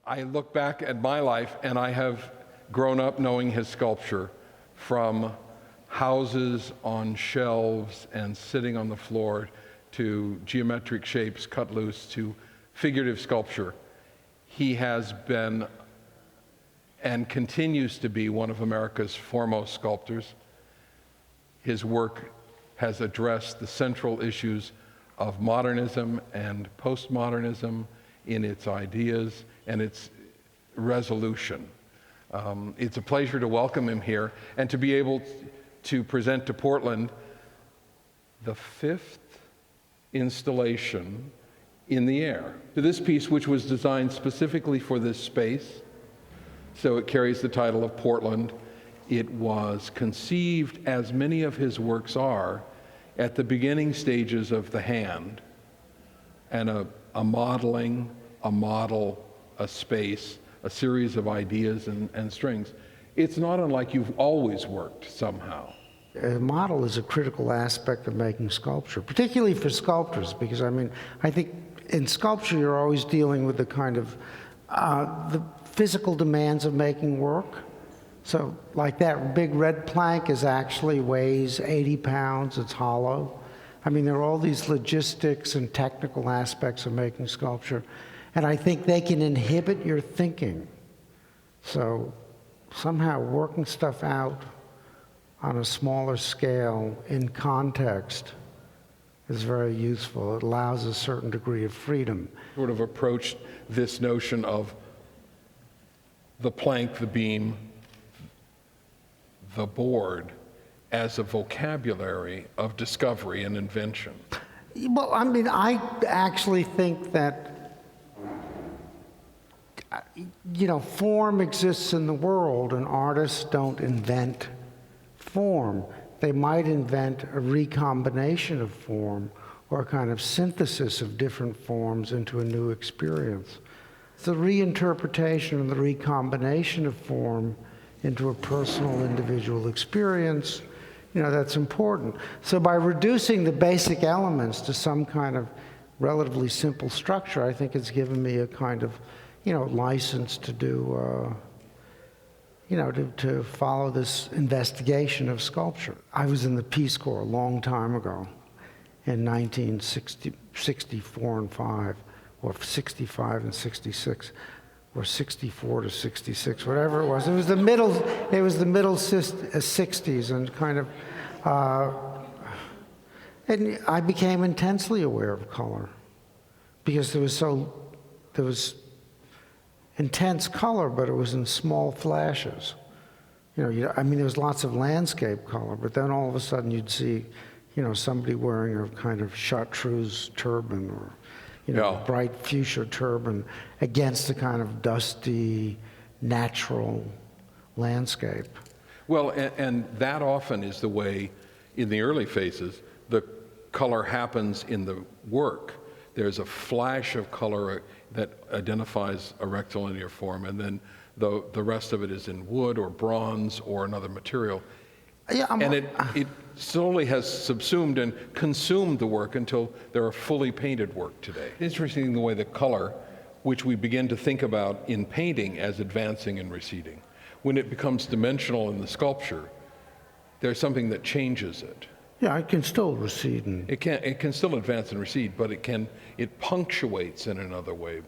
I look back at my life, and I have grown up knowing his sculpture, from houses on shelves and sitting on the floor, to geometric shapes cut loose, to figurative sculpture. He has been and continues to be one of America's foremost sculptors. His work has addressed the central issues of modernism and postmodernism in its ideas and its resolution. It's a pleasure to welcome him here and to be able to present to Portland the 5th installation in the air. This piece, which was designed specifically for this space, so it carries the title of Portland. It was conceived, as many of his works are, at the beginning stages of the hand, and a modeling, a model, a space, a series of ideas and strings. It's not unlike you've always worked somehow. A model is a critical aspect of making sculpture, particularly for sculptors, because I think in sculpture you're always dealing with the kind of the physical demands of making work. So like that big red plank actually weighs 80 pounds, it's hollow. There are all these logistics and technical aspects of making sculpture, and I think they can inhibit your thinking. So somehow working stuff out on a smaller scale in context is very useful. It allows a certain degree of freedom. Sort of approached this notion of the plank, the beam, the board as a vocabulary of discovery and invention. Well, I actually think that form exists in the world, and artists don't invent form. They might invent a recombination of form or a kind of synthesis of different forms into a new experience. The reinterpretation and the recombination of form into a personal, individual experience, that's important. So by reducing the basic elements to some kind of relatively simple structure, I think it's given me a kind of, license to do, to follow this investigation of sculpture. I was in the Peace Corps a long time ago, in 1964 and 5, or 65 and 66, or 64 to 66, whatever it was. It was the middle 60s, and kind of, and I became intensely aware of color, because there was intense color, but it was in small flashes. There was lots of landscape color, but then all of a sudden you'd see, somebody wearing a kind of chartreuse turban, or bright fuchsia turban against a kind of dusty, natural landscape. Well, and that often is the way, in the early phases, the color happens in the work. There's a flash of color that identifies a rectilinear form, and then the rest of it is in wood or bronze or another material. Yeah, and it slowly has subsumed and consumed the work until there are fully painted work today. It's interesting the way the color, which we begin to think about in painting as advancing and receding, when it becomes dimensional in the sculpture, there's something that changes it. Yeah, it can still recede. It can still advance and recede, but it punctuates in another way.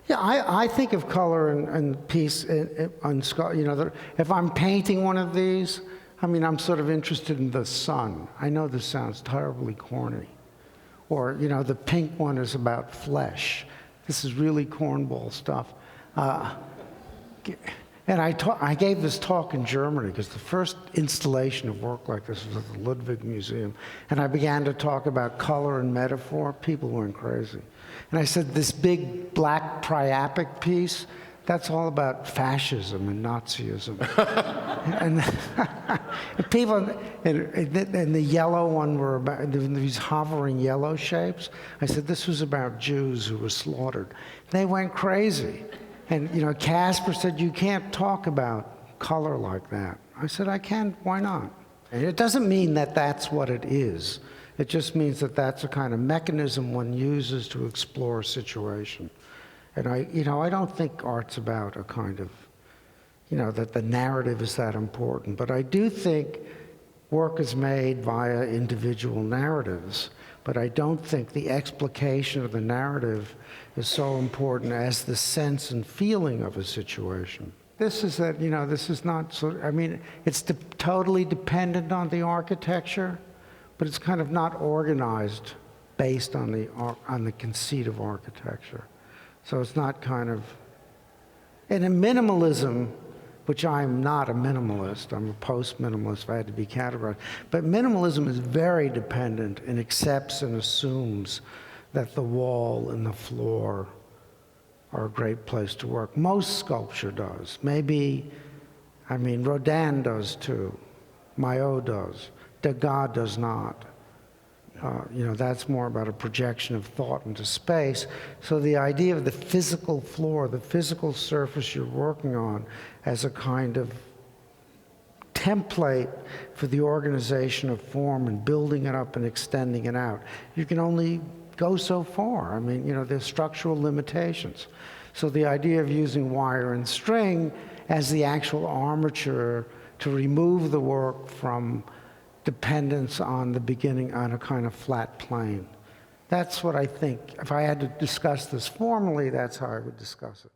Yeah, I think of color and piece on sculpture. If I'm painting one of these, I'm sort of interested in the sun. I know this sounds terribly corny. Or, the pink one is about flesh. This is really cornball stuff. And I gave this talk in Germany, because the first installation of work like this was at the Ludwig Museum. And I began to talk about color and metaphor. People went crazy. And I said, this big black priapic piece, that's all about fascism and Nazism. and people, and the yellow one were about these hovering yellow shapes. I said, this was about Jews who were slaughtered. They went crazy. And, Casper said, you can't talk about color like that. I said, I can, why not? And it doesn't mean that that's what it is. It just means that that's a kind of mechanism one uses to explore a situation. And I don't think art's about a kind of, that the narrative is that important. But I do think work is made via individual narratives. But I don't think the explication of the narrative is so important as the sense and feeling of a situation. This is that, this is not it's totally dependent on the architecture, but it's kind of not organized based on the conceit of architecture. So it's not kind of, and in minimalism, which I'm not a minimalist, I'm a post-minimalist if I had to be categorized, but minimalism is very dependent and accepts and assumes that the wall and the floor are a great place to work. Most sculpture does. Rodin does too. Maillot does. Degas does not. That's more about a projection of thought into space. So the idea of the physical floor, the physical surface you're working on as a kind of template for the organization of form and building it up and extending it out. You can only go so far. There's structural limitations. So the idea of using wire and string as the actual armature to remove the work from dependence on the beginning on a kind of flat plane. That's what I think. If I had to discuss this formally, that's how I would discuss it.